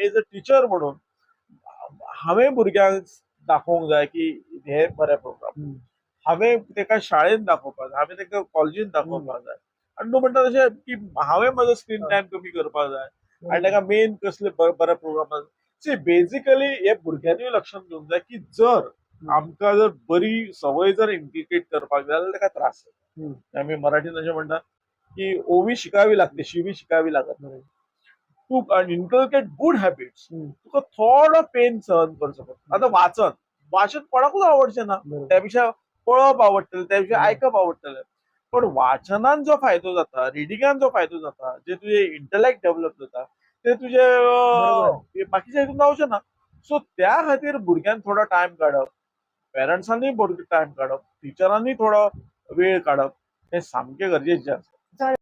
As a teacher म्हणून हांवें भुरग्यांक दाखोवंक जाय की हे बरे प्रोग्राम, हांवें तेका शाळेंत दाखोवपाक जाय, हांवें तेका कॉलेजींत दाखोवपाक जाय. आनी तूं म्हणटा तशें की हांवें म्हजो स्क्रीन टायम कमी करपाक जाय आनी ताका मेन कसले बरे प्रोग्राम सी बेसिकली हे भुरग्यांनी लक्षात घेवंक जाय की जर आमकां जर बरी संवय जर इंटिग्रेट करपाक जाय जाल्यार ताका त्रास जाता. आमी मराठीन अशें म्हणटात की ओवी शिकावी लागते, शिवी शिकावी लागत नाही. तू इनकल्केट गुड हॅबिट्स तुका थोडो पेन सहन करचो पडटा. आता वाचन कोणाकूच आवडचें ना, त्यापेक्षा पळप आवडटलें, त्यापेक्षा आयकप आवडटलें. पण वाचनान जो फायदो जाता, रिडिंगान जो फायदो जाता, जे तुझे इंटलेक्ट डेव्हलप जाता ते तुझे बाकीच्या हितून जावचें ना. सो त्या खातीर भुरग्यांक थोडो टायम काडप, पेरंट्सांनी टायम काडप, टिचरांनी थोडो वेळ काडप हे सामकें गरजेचें आसा.